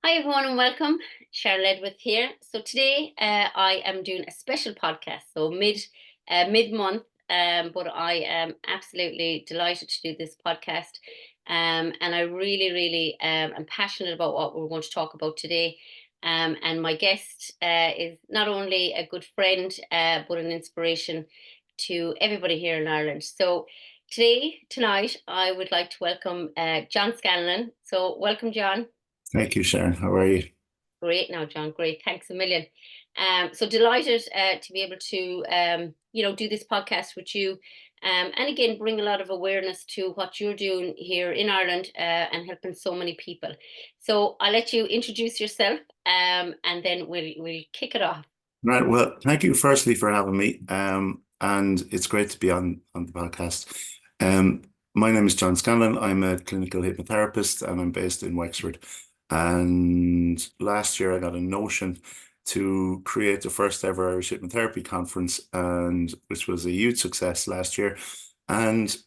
Hi everyone and welcome. Cheryl Edwith here. So today I am doing a special podcast. So mid month, but I am absolutely delighted to do this podcast. And I really am passionate about what we're going to talk about today. And my guest is not only a good friend, but an inspiration to everybody here in Ireland. So tonight, I would like to welcome John Scanlon. So welcome, John. Thank you, Sharon. How are you? Great now, John. Great. Thanks a million. So delighted to be able to, do this podcast with you. And again, bring a lot of awareness to what you're doing here in Ireland and helping so many people. So I'll let you introduce yourself and then we'll kick it off. Right. Well, thank you firstly for having me. And it's great to be on the podcast. Um, my name is John Scanlon. I'm a clinical hypnotherapist and I'm based in Wexford. And last year I got a notion to create the first ever Irish Hypnotherapy Conference, and which was a huge success last year. And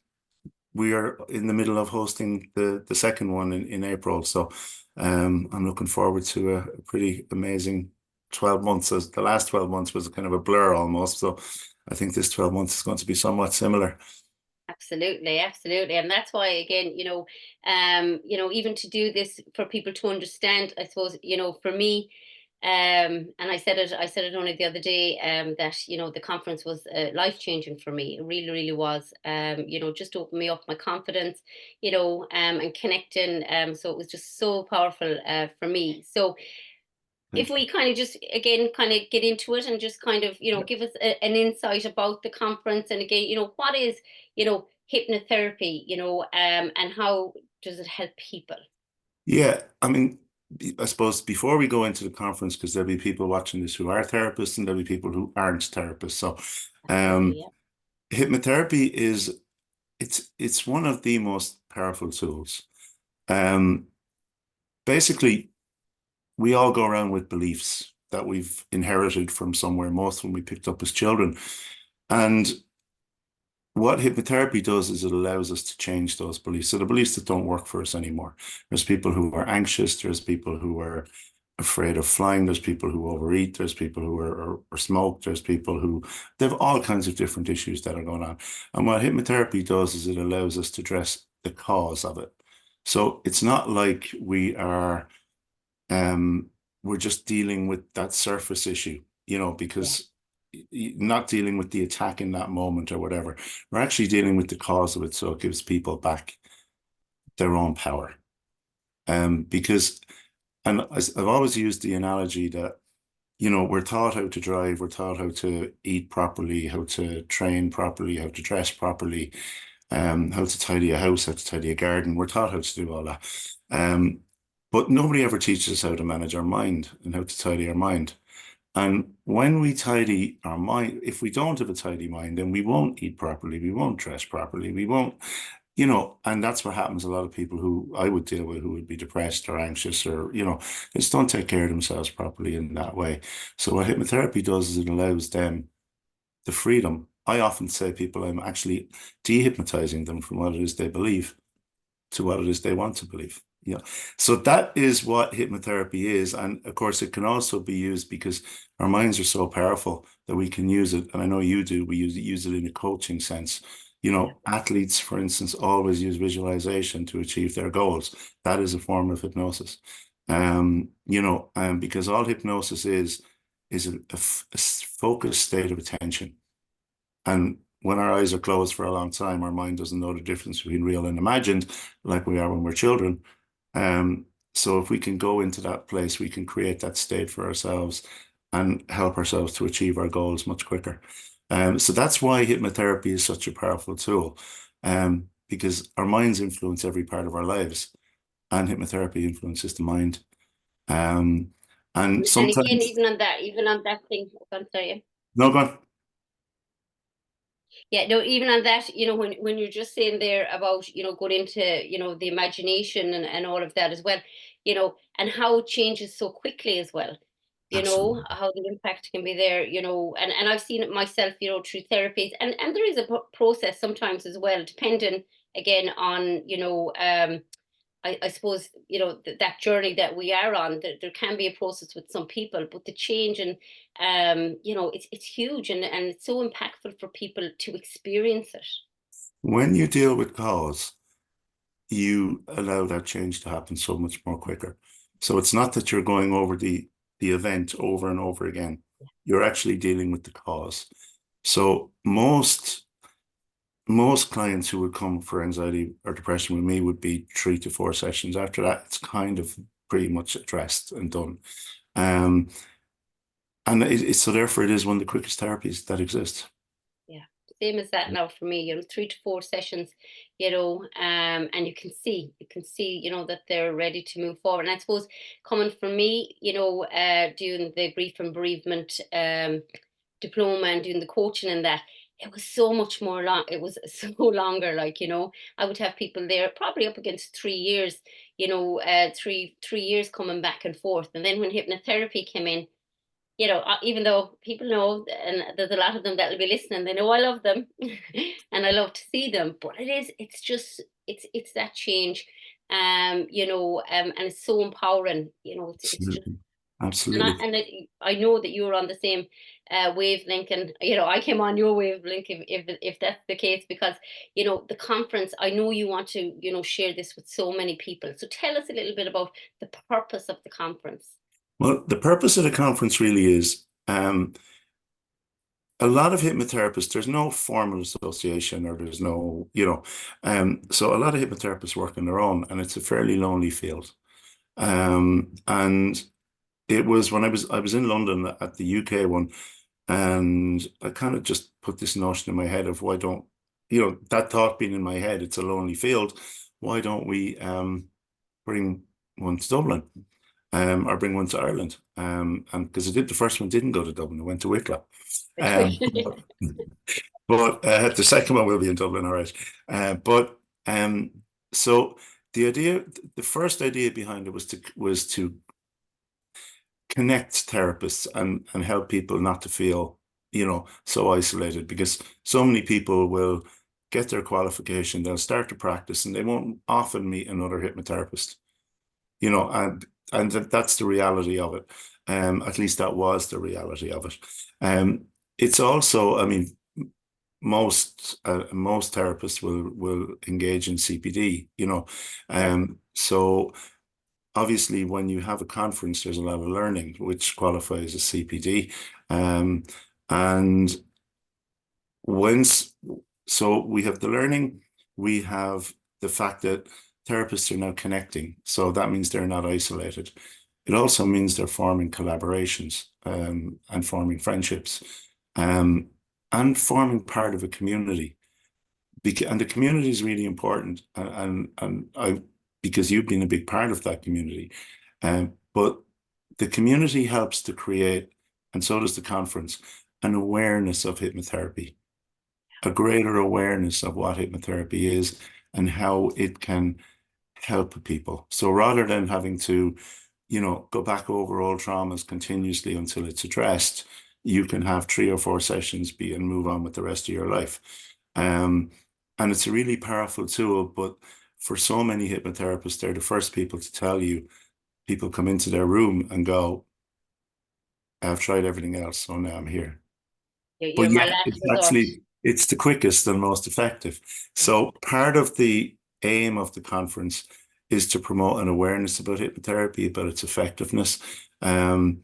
we are in the middle of hosting the second one in April. So I'm looking forward to a pretty amazing 12 months. As the last 12 months was kind of a blur almost. So I think this 12 months is going to be somewhat similar. Absolutely. And that's why, again, even to do this for people to understand, I suppose, for me, and I said it only the other day, that, the conference was life-changing for me. It really was, just opened me up my confidence, and connecting. So it was just so powerful for me. So if we kind of just again kind of get into it and just kind of give us an insight about the conference, and again what is hypnotherapy, and how does it help people? Yeah, I mean, I suppose before we go into the conference, because there'll be people watching this who are therapists and there'll be people who aren't therapists. So, Absolutely, yeah. hypnotherapy is it's one of the most powerful tools. Um, basically, we all go around with beliefs that we've inherited from somewhere, most of them we picked up as children. And what hypnotherapy does is it allows us to change those beliefs. So the beliefs that don't work for us anymore. There's people who are anxious, there's people who are afraid of flying, there's people who overeat, there's people who are smoke, there's people who they have all kinds of different issues that are going on. And what hypnotherapy does is it allows us to address the cause of it. So it's not like um, we're just dealing with that surface issue, Yeah. because not dealing with the attack in that moment or whatever. We're actually dealing with the cause of it, so it gives people back their own power. Because, and I've always used the analogy that, we're taught how to drive, we're taught how to eat properly, how to train properly, how to dress properly, how to tidy a house, how to tidy a garden. We're taught how to do all that. Um, but nobody ever teaches us how to manage our mind and how to tidy our mind. And when we tidy our mind, if we don't have a tidy mind, then we won't eat properly, we won't dress properly, we won't, and that's what happens. A lot of people who I would deal with who would be depressed or anxious or, they just don't take care of themselves properly in that way. So what hypnotherapy does is it allows them the freedom. I often say people, I'm actually dehypnotizing them from what it is they believe to what it is they want to believe. Yeah. So that is what hypnotherapy is. And of course, it can also be used because our minds are so powerful that we can use it. And I know you do, we use it in a coaching sense. Yeah. Athletes, for instance, always use visualization to achieve their goals. That is a form of hypnosis. Because all hypnosis is a focused state of attention. And when our eyes are closed for a long time, our mind doesn't know the difference between real and imagined, like we are when we're children. So if we can go into that place, we can create that state for ourselves and help ourselves to achieve our goals much quicker. So that's why hypnotherapy is such a powerful tool, because our minds influence every part of our lives, and hypnotherapy influences the mind. Um, and And again, sometimes, even on that thing, I'm sorry. no, go on. Yeah, no, even on that, when you're just saying there about, going into, the imagination and all of that as well, and how it changes so quickly as well, Absolutely. how the impact can be there, and I've seen it myself, through therapies, and there is a process sometimes as well, depending again on, I suppose, you know, that journey that we are on, there can be a process with some people, but the change and, you know, it's huge, and it's so impactful for people to experience it. When you deal with cause, you allow that change to happen so much more quicker. So it's not that you're going over the event over and over again. You're actually dealing with the cause. So most clients who would come for anxiety or depression with me would be 3 to 4 sessions. After that, it's kind of pretty much addressed and done. Um, and so therefore it is one of the quickest therapies that exists. Yeah, same as that now for me. You know, 3 to 4 sessions. You know, and you can see, you know, that they're ready to move forward. And I suppose coming from me, you know, doing the grief and bereavement diploma and doing the coaching and that, it was so much more long. It was so longer. Like, you know, I would have people there probably up against 3 years. You know, three years coming back and forth. And then when hypnotherapy came in, you know, even though people know, and there's a lot of them that will be listening, they know I love them and I love to see them, but it's just, it's that change, you know, and it's so empowering, you know, it's just, Absolutely. Absolutely. I know that you're on the same wavelength, and you know, I came on your wavelength if that's the case, because you know, the conference, I know you want to, you know, share this with so many people. So tell us a little bit about the purpose of the conference. Well, the purpose of the conference really is a lot of hypnotherapists, there's no formal association or there's no, so a lot of hypnotherapists work on their own and it's a fairly lonely field. And it was when I was in London at the UK one, and I kind of just put this notion in my head of why don't, that thought being in my head, it's a lonely field. Why don't we bring one to Dublin? Or bring one to Ireland. And because I did the first one didn't go to Dublin, it went to Wicklow. Um, but the second one will be in Dublin, all right. But so the first idea behind it was to connect therapists and help people not to feel, so isolated, because so many people will get their qualification, they'll start to practice, and they won't often meet another hypnotherapist, and that's the reality of it. At least that was the reality of it. It's also, I mean, most therapists will engage in CPD, so obviously when you have a conference, there's a lot of learning, which qualifies as CPD. And once, so we have the learning, we have the fact that therapists are now connecting. So that means they're not isolated. It also means they're forming collaborations, and forming friendships, um, and forming part of a community. And the community is really important. And I, because you've been a big part of that community. But the community helps to create, and so does the conference, an awareness of hypnotherapy, a greater awareness of what hypnotherapy is and how it can help people. So rather than having to, go back over old traumas continuously until it's addressed, you can have 3 or 4 sessions and move on with the rest of your life. And it's a really powerful tool, but for so many hypnotherapists, they're the first people to tell you, people come into their room and go, I've tried everything else, so now I'm here. You're But my yet last it's resort. actually, it's the quickest and most effective. Yeah. So part of the aim of the conference is to promote an awareness about hypnotherapy, about its effectiveness, and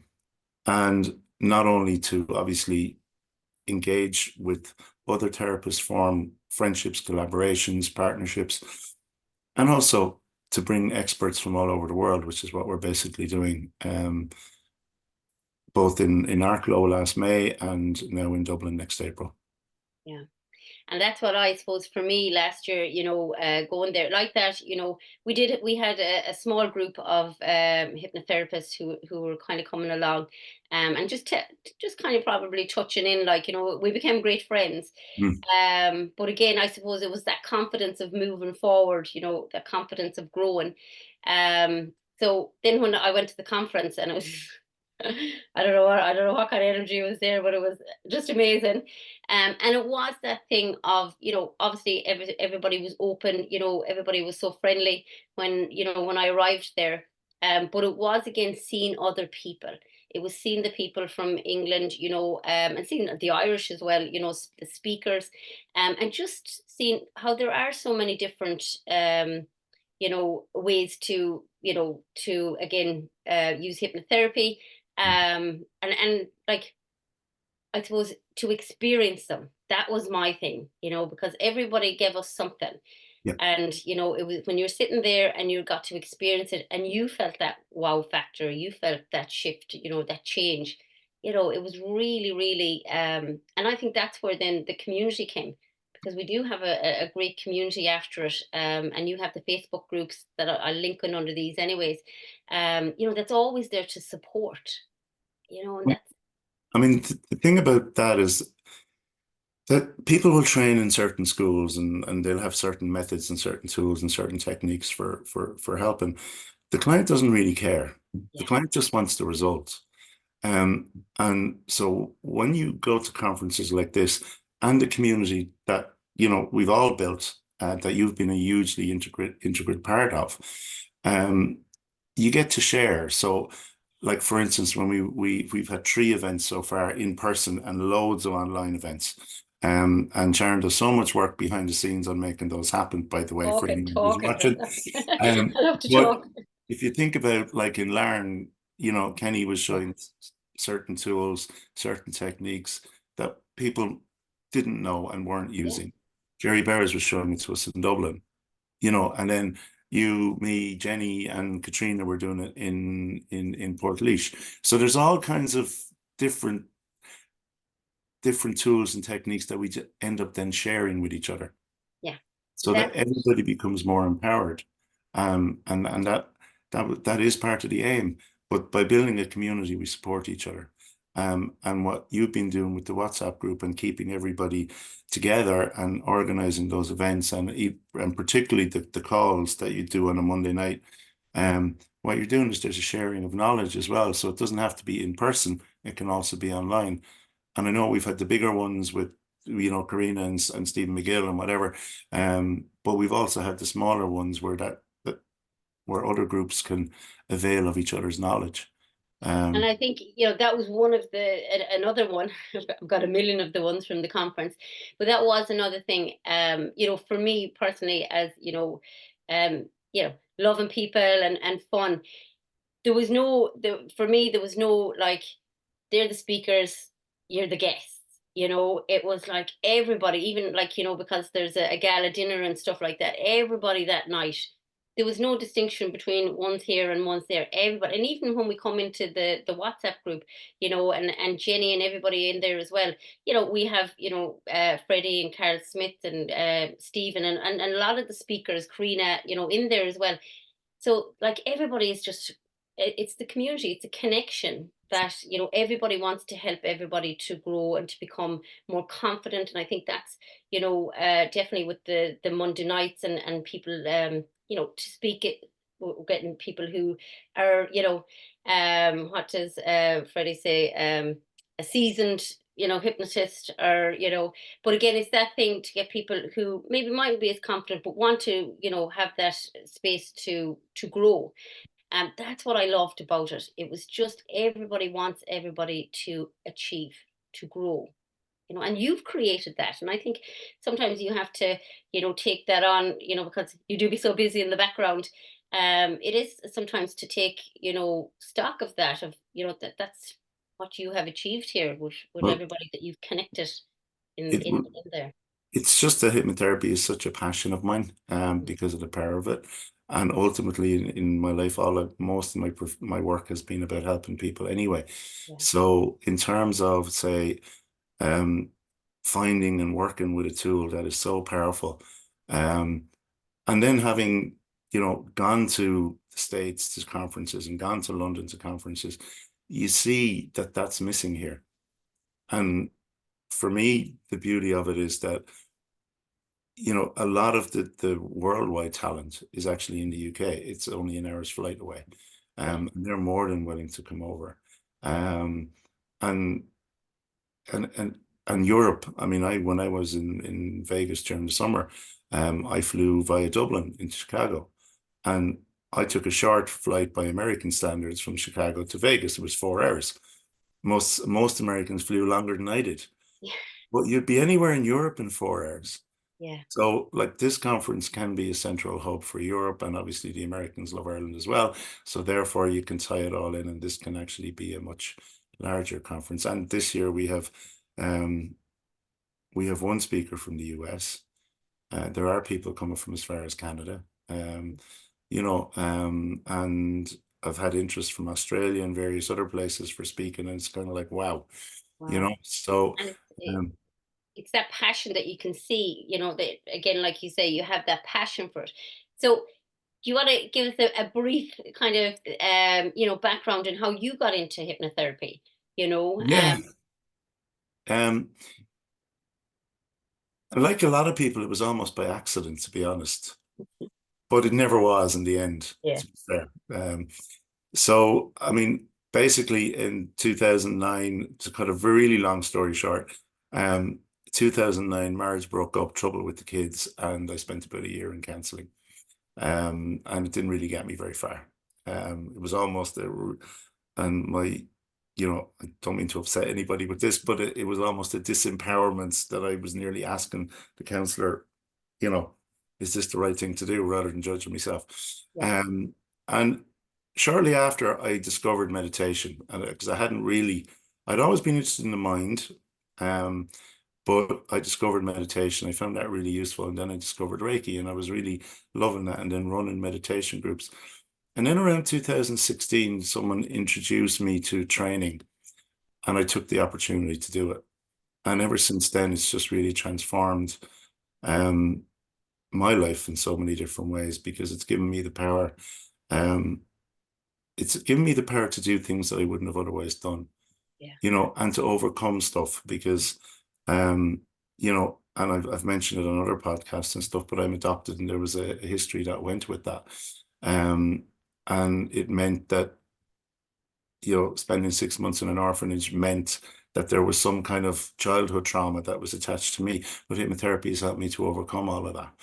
not only to obviously engage with other therapists, form friendships, collaborations, partnerships, and also to bring experts from all over the world, which is what we're basically doing, both in Arklow last May and now in Dublin next April. Yeah. And that's what I suppose for me last year, you know, going there like that, you know, we had a small group of hypnotherapists who were kind of coming along, and just kind of probably touching in, like, you know, we became great friends. Mm. But again, I suppose it was that confidence of moving forward, you know, that confidence of growing. So then when I went to the conference, and it was I don't know what kind of energy was there, but it was just amazing. And it was that thing of, obviously everybody was open, everybody was so friendly when, when I arrived there. But it was again seeing other people. It was seeing the people from England, and seeing the Irish as well, the speakers, and just seeing how there are so many different ways to, to again use hypnotherapy, and like, I suppose, to experience them. That was my thing, because everybody gave us something. Yeah. And, it was when you're sitting there and you got to experience it and you felt that wow factor, you felt that shift, that change, it was really, really, and I think that's where then the community came, because we do have a great community after it. And you have the Facebook groups that I'll link in under these anyways, that's always there to support, and that's, I mean, the thing about that is that people will train in certain schools and they'll have certain methods and certain tools and certain techniques for helping. The client doesn't really care. The yeah, client just wants the results. And so when you go to conferences like this and the community that, we've all built, that you've been a hugely integral part of, you get to share. So like, for instance, when we've had 3 events so far in person and loads of online events. And Sharon does so much work behind the scenes on making those happen, by the way, for anyone who's talking. watching. I love to But talk. if you think about, like, in Larne, Kenny was Yeah, showing certain tools, certain techniques that people didn't know and weren't yeah. using. Jerry Bears was showing it to us in Dublin, and then you, me, Jenny, and Katrina were doing it in Portlaoise. So there's all kinds of different tools and techniques that we end up then sharing with each other, Yeah. so that That's everybody becomes more empowered. And that is part of the aim. But by building a community, we support each other. And what you've been doing with the WhatsApp group and keeping everybody together and organizing those events, and particularly the calls that you do on a Monday night, what you're doing is there's a sharing of knowledge as well. So it doesn't have to be in person; it can also be online. And I know we've had the bigger ones with, Karina and Stephen McGill and whatever. But we've also had the smaller ones where other groups can avail of each other's knowledge. And Um, I think, that was one of another one. I've got a million of the ones from the conference, but that was another thing. For me personally, as loving people and fun, for me, there was no like, they're the speakers, you're the guests. It was like everybody, even like, because there's a gala dinner and stuff like that, everybody that night, there was no distinction between one's here and one's there. Everybody, and even when we come into the WhatsApp group, and Jenny and everybody in there as well, we have, Freddie and Carl Smith and Stephen and a lot of the speakers, Karina, in there as well. So like everybody is just, it's the community, it's a connection that, everybody wants to help everybody to grow and to become more confident. And I think that's, definitely with the Monday nights and people, to speak it, we're getting people who are, what does Freddie say, a seasoned, hypnotist, or, but again, it's that thing to get people who maybe mightn't be as confident but want to, have that space to grow. And that's what I loved about it. It was just everybody wants everybody to achieve, to grow, and you've created that. And I think sometimes you have to, take that on, because you do be so busy in the background. It is sometimes to take, stock of that, of, that's what you have achieved here with well, everybody that you've connected it, in there. it's just that hypnotherapy is such a passion of mine, Mm. because of the power of it. And ultimately, in my life, most of my work has been about helping people anyway. Yeah. So in terms of, say, um, finding and working with a tool that is so powerful, um, and then having, gone to the States to conferences and gone to London to conferences, you see that that's missing here. And for me, the beauty of it is that, a lot of the worldwide talent is actually in the UK. It's only an hour's flight away. Yeah. And they're more than willing to come over. Um, and and Europe. I mean, when I was in Vegas during the summer, I flew via Dublin into Chicago, and I took a short flight by American standards from Chicago to Vegas. It was 4 hours. Most Americans flew longer than I did. Yeah. But you'd be anywhere in Europe in 4 hours. Yeah. So, like, this conference can be a central hub for Europe, and obviously the Americans love Ireland as well. So therefore, you can tie it all in, and this can actually be a much larger conference. And this year um, we have one speaker from the US. There are people coming from as far as Canada. And I've had interest from Australia and various other places for speaking, and it's kind of like, wow, Wow. So, And um, it's that passion that you can see, that again, like you say, you have that passion for it. So do you want to give us a brief kind of background in how you got into hypnotherapy? You know, yeah, um, like a lot of people, it was almost by accident, to be honest, but it never was in the end, yeah, to be fair. So, I mean, basically in 2009, to cut a really long story short, 2009, marriage broke up, trouble with the kids, and I spent about a year in counseling. And it didn't really get me very far. It was almost and my, I don't mean to upset anybody with this, but it was almost a disempowerment that I was nearly asking the counselor, you know, is this the right thing to do, rather than judging myself. yeah, And shortly after, I discovered meditation, and because I'd always been interested in the mind, um, but I discovered meditation. I found that really useful, and then I discovered Reiki, and I was really loving that, and then running meditation groups. And then around 2016, someone introduced me to training, and I took the opportunity to do it. And ever since then, it's just really transformed um, my life in so many different ways, because it's given me the power. Um, it's given me the power to do things that I wouldn't have otherwise done, yeah, and to overcome stuff, because, and I've mentioned it on other podcasts and stuff, but I'm adopted, and there was a history that went with that. Um, and it meant that, spending 6 months in an orphanage meant that there was some kind of childhood trauma that was attached to me, but hypnotherapy has helped me to overcome all of that.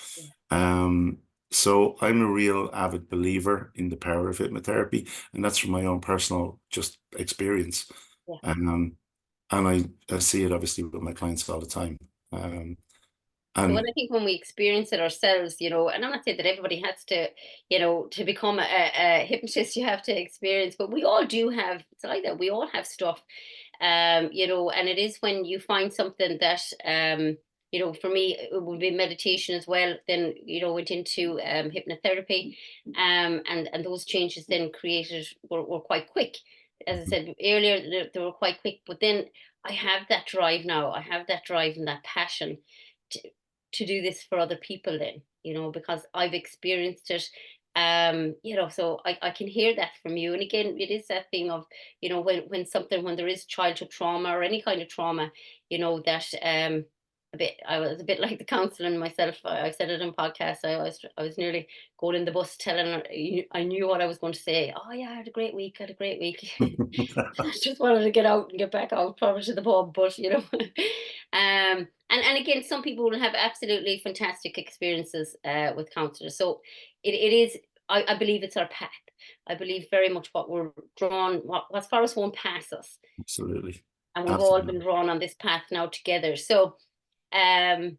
yeah, So I'm a real avid believer in the power of hypnotherapy, and that's from my own personal just experience. yeah. Um, and I see it obviously with my clients all the time. So And when I think when we experience it ourselves, and I'm not saying that everybody has to, to become a hypnotist, you have to experience, but we all do have, it's like that, we all have stuff, and it is when you find something that, for me, it would be meditation as well, then, went into hypnotherapy, and those changes then were quite quick. As I said earlier, they were quite quick, but then I have that drive now. I have that drive and that passion to, to do this for other people then, because I've experienced it. So I can hear that from you. And again, it is that thing of, when there is childhood trauma or any kind of trauma, that I was a bit like the counselling myself. I've said it in podcasts. I was nearly going in the bus telling her, I knew what I was going to say. Oh yeah, I had a great week. I had a great week. I just wanted to get out and get back out, probably to the pub, but and again, some people will have absolutely fantastic experiences with counselors. So it is, I believe it's our path. I believe very much what we're drawn, as far as one pass us, absolutely, and we've all been absolutely, drawn on this path now together. So, um,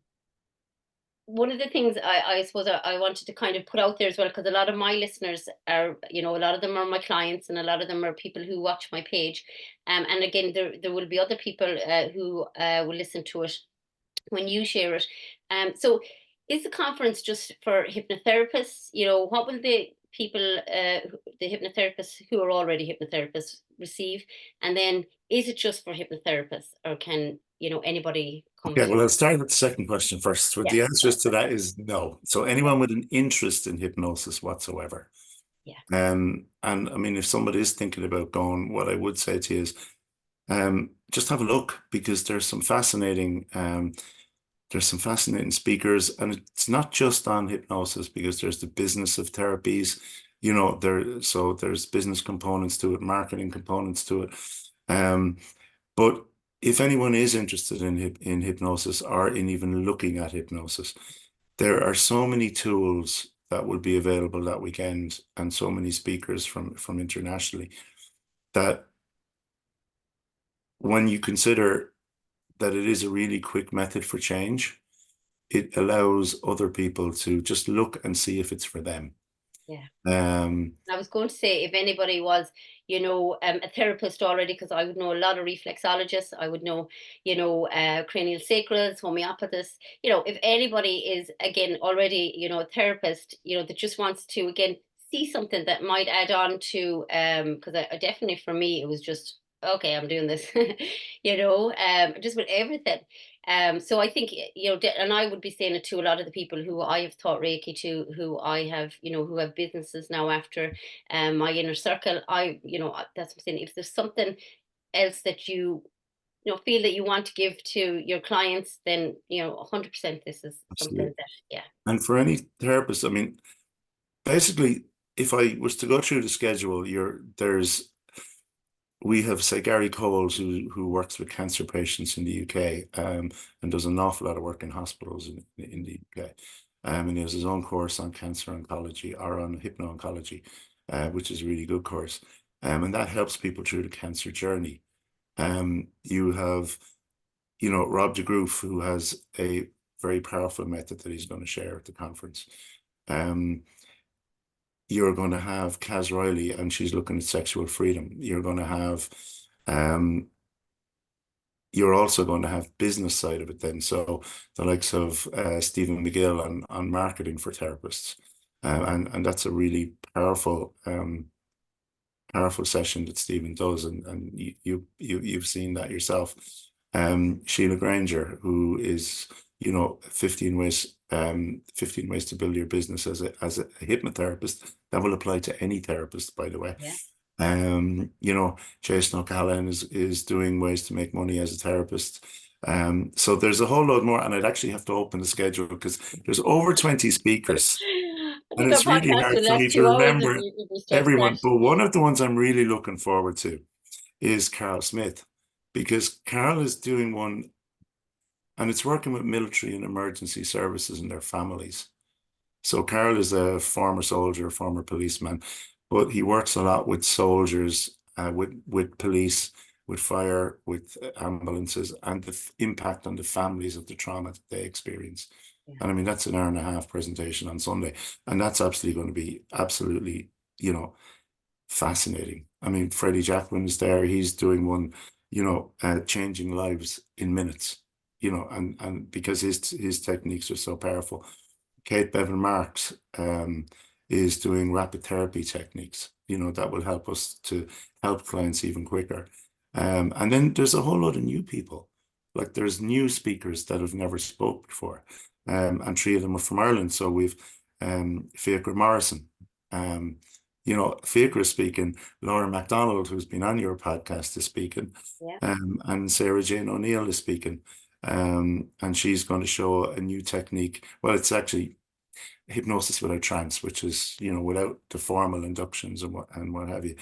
one of the things I suppose I wanted to kind of put out there as well, because a lot of my listeners are, a lot of them are my clients, and a lot of them are people who watch my page. And again, there will be other people who will listen to it when you share it. So is the conference just for hypnotherapists? What will the people, the hypnotherapists who are already hypnotherapists receive? And then is it just for hypnotherapists, or can, anybody come okay. to? Well, I'll start with the second question first. Well, Yeah, the answers to that is no. So anyone with an interest in hypnosis whatsoever. yeah, And I mean, if somebody is thinking about going, what I would say to you is, just have a look, because there's some fascinating speakers, and it's not just on hypnosis, because there's the business of therapies, there's business components to it, marketing components to it. But if anyone is interested in hypnosis or in even looking at hypnosis, there are so many tools that will be available that weekend, and so many speakers from internationally, that when you consider that it is a really quick method for change, it allows other people to just look and see if it's for them. Yeah. Um, I was going to say, if anybody was, a therapist already, because I would know a lot of reflexologists, I would know, cranial sacrals, homeopathists. If anybody is, again, already, a therapist, that just wants to, again, see something that might add on to, because I definitely, for me, it was just, okay, I'm doing this, just with everything. So I think, and I would be saying it to a lot of the people who I have taught Reiki to, who I have, who have businesses now after my inner circle. That's what I'm saying. If there's something else that feel that you want to give to your clients, then 100% this is something absolutely. that, yeah. And for any therapist, I mean, basically, if I was to go through the schedule, we have, say, Gary Coles, who works with cancer patients in the UK, and does an awful lot of work in hospitals in the UK. And he has his own course on cancer oncology, or on hypno-oncology, which is a really good course. And that helps people through the cancer journey. You have, Rob de Groof, who has a very powerful method that he's going to share at the conference. You're going to have Kaz Riley, and she's looking at sexual freedom. You're also going to have business side of it then. So the likes of Stephen McGill on marketing for therapists. And that's a really powerful session that Stephen does, and you've seen that yourself. Sheila Granger, who is 15 ways to build your business as a hypnotherapist. That will apply to any therapist, by the way. Yeah. Jason O'Callaghan is doing ways to make money as a therapist. So there's a whole lot more, and I'd actually have to open the schedule because there's over 20 speakers. I And think our it's really podcast hard will for me last to 2 hours remember if we start everyone. that. But one of the ones I'm really looking forward to is Carl Smith, because Carl is doing one, and it's working with military and emergency services and their families. So Carl is a former soldier, former policeman, but he works a lot with soldiers, with police, with fire, with ambulances, and the impact on the families of the trauma that they experience. Yeah. And I mean, that's an hour and a half presentation on Sunday, and that's absolutely going to be absolutely, fascinating. I mean, Freddie Jacqueline is there. He's doing one, changing lives in minutes, and because his techniques are so powerful. Kate Bevan Marks is doing rapid therapy techniques, that will help us to help clients even quicker. And then there's a whole lot of new people. Like, there's new speakers that have never spoke before. And three of them are from Ireland. So we've Fiacre Morrison. Fiacre is speaking. Laura MacDonald, who's been on your podcast, is speaking. Yeah. And Sarah Jane O'Neill is speaking. And she's going to show a new technique. Well, it's actually hypnosis without trance, which is, without the formal inductions and what have you.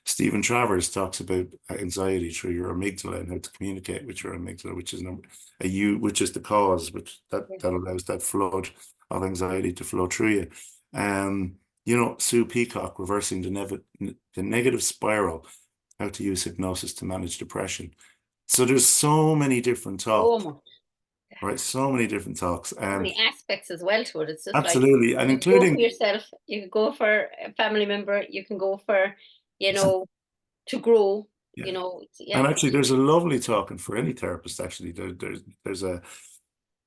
Stephen Travers talks about anxiety through your amygdala and how to communicate with your amygdala, which is which is the cause, that allows that flood of anxiety to flow through you. Sue Peacock, reversing the negative spiral, how to use hypnosis to manage depression. So there's so many different talks. So much. Right, so many different talks. So many aspects as well to it. It's just like, Absolutely, and you can go for including yourself, you can go for a family member, you can go for, to grow, yeah. yeah. And actually, there's a lovely talk, and for any therapist, actually,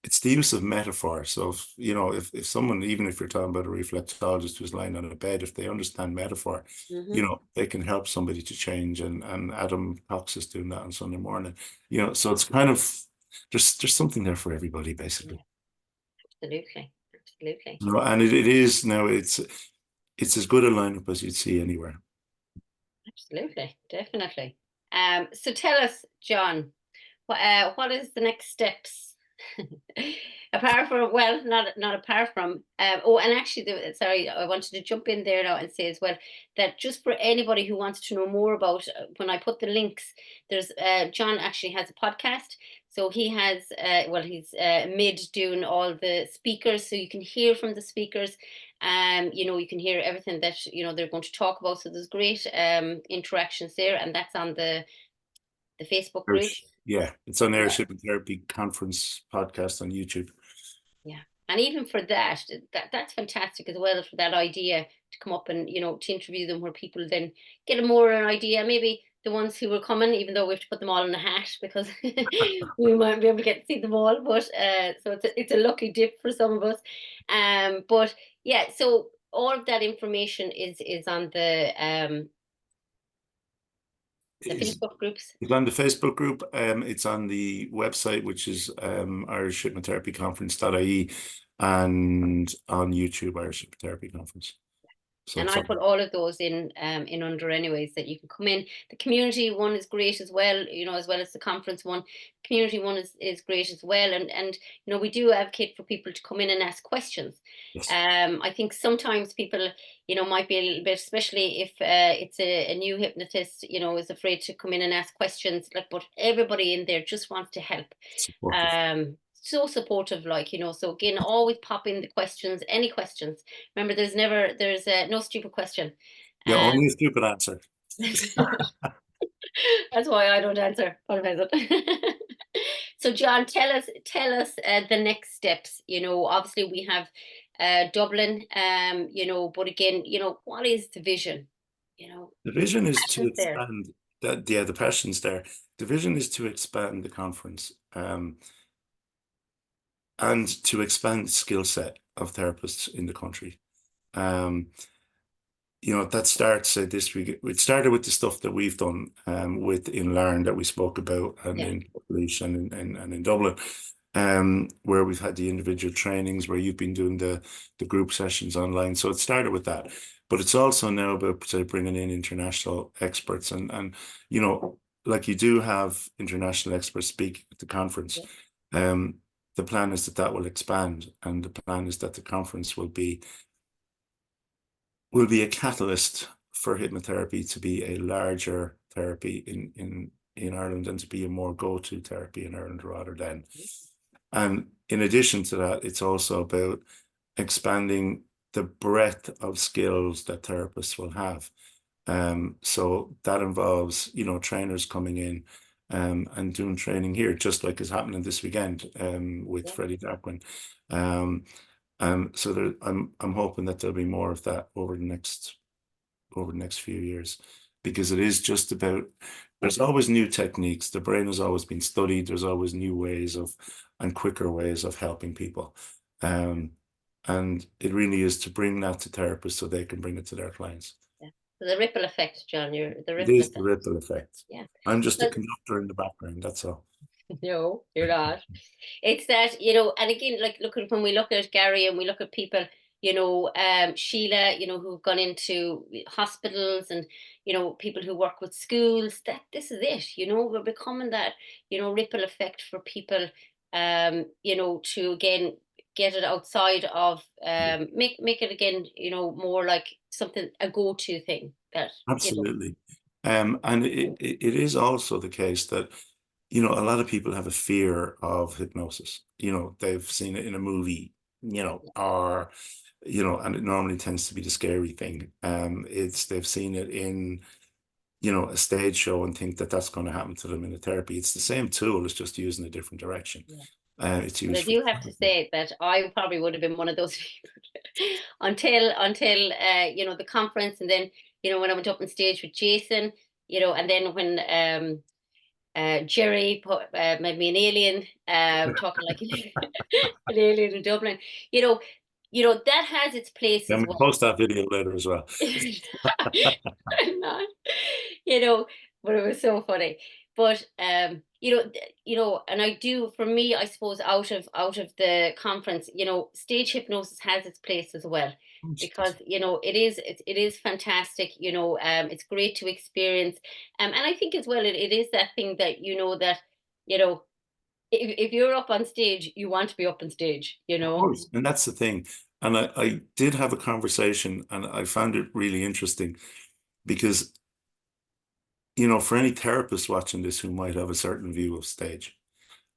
it's the use of metaphor. So if someone, even if you're talking about a reflexologist who's lying on a bed, if they understand metaphor, they can help somebody to change. And Adam Cox is doing that on Sunday morning. So it's kind of there's something there for everybody, basically. Yeah, absolutely. And it is now, it's as good a lineup as you'd see anywhere. Absolutely, definitely. So tell us, John, what is the next steps Apart from, well, not apart from, oh, and actually, sorry, I wanted to jump in there now and say as well that just for anybody who wants to know more about, when I put the links, there's John actually has a podcast. So he has, well, he's mid doing all the speakers, so you can hear from the speakers. You can hear everything that they're going to talk about. So there's great interactions there, and that's on the Facebook group. Yeah, it's on Yeah. Irish Hypnotherapy Conference podcast on YouTube. Yeah. And even for that's fantastic as well, for that idea to come up and, to interview them, where people then get a more an idea, maybe the ones who were coming, even though we have to put them all in a hat because we might be able to get to see them all. But so it's a lucky dip for some of us. But yeah, so all of that information is on the Is Facebook groups. It's on the Facebook group. It's on the website, which is Irish Hypnotherapy Conference.ie, and on YouTube, Irish Hypnotherapy Conference. So And it's I on. put all of those in under anyways, that you can come in. The community one is great as well, as well as the conference one. Community one is great as well. And we do advocate for people to come in and ask questions. Yes. I think sometimes people, might be a little bit, especially if it's a new hypnotist, is afraid to come in and ask questions. But everybody in there just wants to help. Supportive. So supportive, so again, always pop in the questions, any questions. Remember, there's no stupid question. Yeah, only a stupid answer. That's why I don't answer. So John, tell us the next steps. Obviously we have Dublin, but again, what is the vision? The vision is to Passion's there. expand that. Yeah, the passion's there. The vision is to expand the conference, and to expand the skill set of therapists in the country. That starts this week. It started with the stuff that we've done with in Larne that we spoke about, and Yeah. in Laois and in Dublin, where we've had the individual trainings, where you've been doing the group sessions online. So it started with that, but it's also now about, say, bringing in international experts, and like you do have international experts speak at the conference. Yeah. The plan is that will expand, and the plan is that the conference will be a catalyst for hypnotherapy to be a larger therapy in Ireland, and to be a more go-to therapy in Ireland rather than. And in addition to that, it's also about expanding the breadth of skills that therapists will have. So that involves, trainers coming in and doing training here, just like is happening this weekend with Freddie Darwin. So I'm hoping that there'll be more of that over the next few years, because it is just about, there's always new techniques. The brain has always been studied. There's always new ways and quicker ways of helping people. And it really is to bring that to therapists so they can bring it to their clients. Yeah. So the ripple effect, John, It is the ripple effect. Yeah. I'm just a conductor in the background, that's all. No, you're not. It's that, and again, like when we look at Gary and we look at people, Sheila, who've gone into hospitals, and, people who work with schools, that this is it, we're becoming that, ripple effect for people, to again get it outside of, make it again, more like something, a go-to thing that. Absolutely. And it is also the case that, a lot of people have a fear of hypnosis. They've seen it in a movie, or, and it normally tends to be the scary thing. They've seen it in, a stage show, and think that that's going to happen to them in a therapy. It's the same tool, it's just used in a different direction. It's used. But I do have to say that I probably would have been one of those people until the conference, and then when I went up on stage with Jason, and then when Jerry made me an alien, talking like an alien in Dublin. That has its place as And well. we'll post that video later as well. I'm not, but it was so funny. But and I do, for me, I suppose, out of the conference, stage hypnosis has its place as well, because it is fantastic. It's great to experience, and I think as well it is that thing that that if you're up on stage, you want to be up on stage, you Of know? course. And that's the thing. And I did have a conversation and I found it really interesting because, for any therapist watching this who might have a certain view of stage,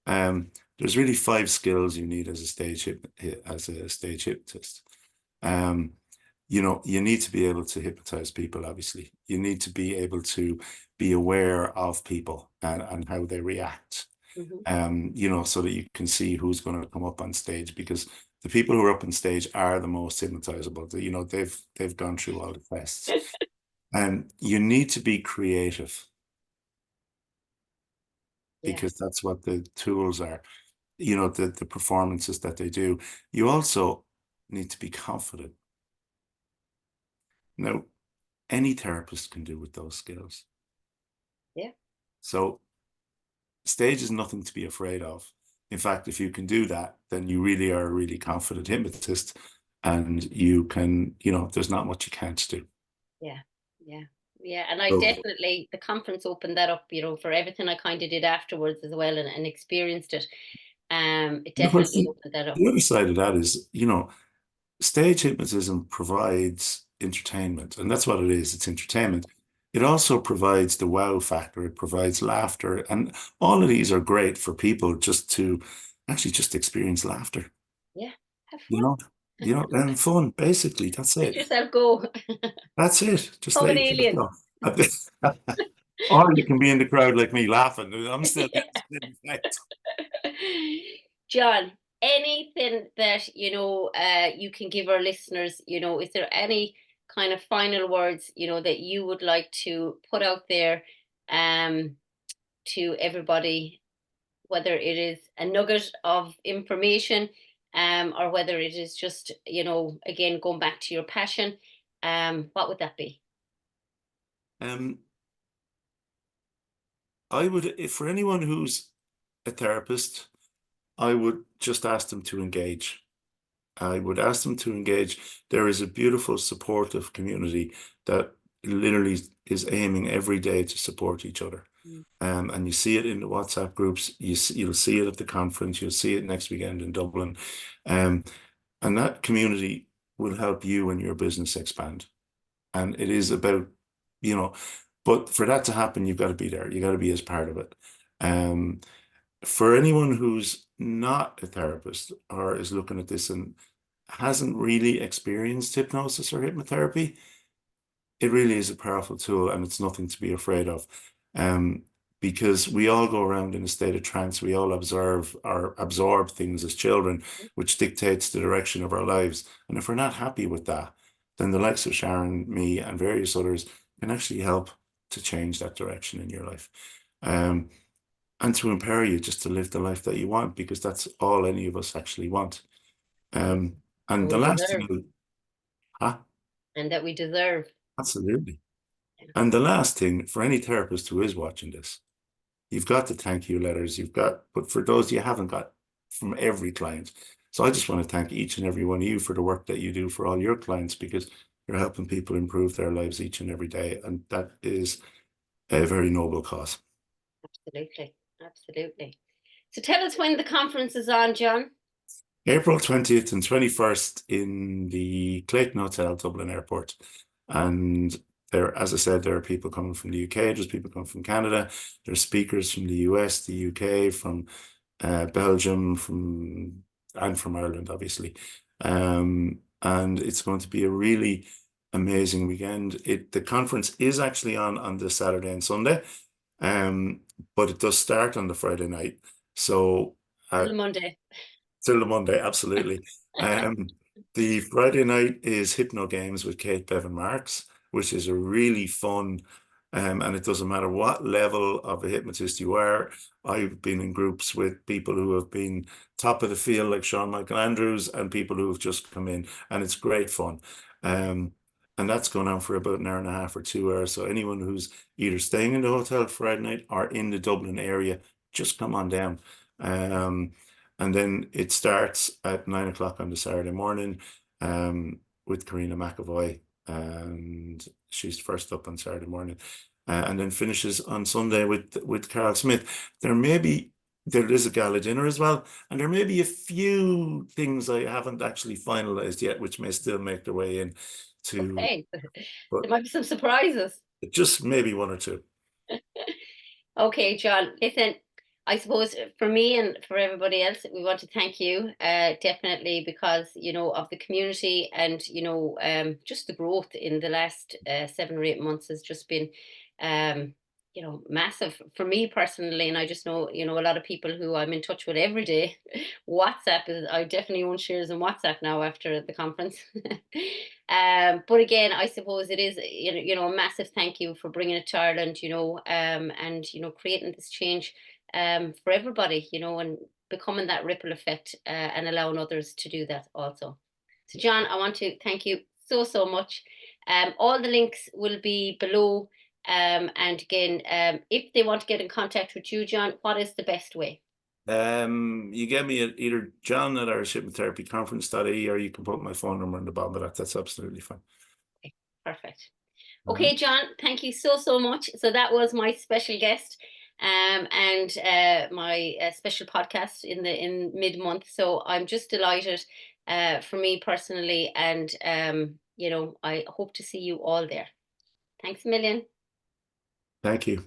there's really 5 skills you need as a stage hypnotist. Um, you need to be able to hypnotize people, obviously. You need to be able to be aware of people and how they react. Mhm. So that you can see who's going to come up on stage because the people who are up on stage are the most hypnotizable. They've gone through all the tests. And you need to be creative Yeah, because that's what the tools are, the performances that they do. You also need to be confident. Now, any therapist can do with those skills. yeah, So stage is nothing to be afraid of. In fact, if you can do that, then you really are a really confident hypnotist and you can, there's not much you can't do. yeah, yeah, yeah. And I So definitely, the conference opened that up, for everything I kind of did afterwards as well, and experienced it. It definitely opened that up. the other side of that is, stage hypnotism provides entertainment, and that's what it is. It's entertainment. It also provides the wow factor. It provides laughter, and all of these are great for people just to actually just experience laughter. Yeah, have You fun. know, and fun. Basically, that's Let it. yourself go. That's it. Just Become let an yourself alien. go. Or you can be in the crowd like me laughing. I'm still getting the same effect. John, anything that you can give our listeners, is there any kind of final words, that you would like to put out there um to everybody, whether it is a nugget of information, or whether it is just, again, going back to your passion, what would that be? Um, I would, if for anyone who's a therapist, I would just ask them to engage. I would ask them to engage. There is a beautiful, supportive community that literally is aiming every day to support each other. Mm. And you see it in the WhatsApp groups. You'll see it at the conference. You'll see it next weekend in Dublin. Um, and that community will help you and your business expand. And it is about, you know, but for that to happen, you've got to be there. You got to be as part of it. Um, for anyone who's not a therapist or is looking at this and hasn't really experienced hypnosis or hypnotherapy, it really is a powerful tool and it's nothing to be afraid of. Um, because we all go around in a state of trance, we all observe or absorb things as children, which dictates the direction of our lives. And if we're not happy with that, then the likes of Sharon, me, and various others can actually help to change that direction in your life. Um, and to empower you just to live the life that you want, because that's all any of us actually want. Um, and And the we last deserve. thing, huh? And that we deserve. Absolutely. And the last thing for any therapist who is watching this, you've got the thank you letters, but for those you haven't got from every client. So I just want to thank each and every one of you for the work that you do for all your clients because you're helping people improve their lives each and every day. And that is a very noble cause. Absolutely. Absolutely. So tell us when the conference is on, John. April 20th and 21st in the Clayton Hotel, Dublin Airport. And there, as I said, there are people coming from the UK, there's people coming from Canada, there's speakers from the US, the UK, from Belgium, and from Ireland, obviously. And it's going to be a really amazing weekend. The conference is actually on the Saturday and Sunday, um, but it does start on the Friday night. So Till Monday. till the Monday, absolutely. Um, the Friday night is Hypno Games with Kate Bevan Marks, which is a really fun, and it doesn't matter what level of a hypnotist you are. I've been in groups with people who have been top of the field, like Sean Michael Andrews, and people who have just come in, and it's great fun. And that's going on for about an hour and a half or 2 hours. So anyone who's either staying in the hotel Friday night or in the Dublin area, just come on down. Um, and then it starts at 9 o'clock on the Saturday morning with Karina McAvoy, and she's first up on Saturday morning, and then finishes on Sunday with Carl Smith. There may be there is a gala dinner as well, and there may be a few things I haven't actually finalized yet, which may still make their way in to, Okay. but There might be some surprises. just maybe one or two. Okay, John, listen, I suppose for me and for everybody else, we want to thank you definitely because, of the community and, just the growth in the last 7 or 8 months has just been, um, massive for me personally. And I just know, a lot of people who I'm in touch with every day. WhatsApp is, I definitely own shares in WhatsApp now after the conference. But again, I suppose it is, a massive thank you for bringing it to Ireland, and, creating this change for everybody, and becoming that ripple effect and allowing others to do that also. So, John, I want to thank you so, so much. All the links will be below. And again, if they want to get in contact with you, John, what is the best way? You get me at either John at Irish Hypnotherapy Conference.ie, or you can put my phone number in the bottom of that. That's absolutely fine. Okay, perfect. All Okay, right. John, thank you so, so much. So that was my special guest and my special podcast in mid-month. So I'm just delighted for me personally. And, I hope to see you all there. Thanks a million. Thank you.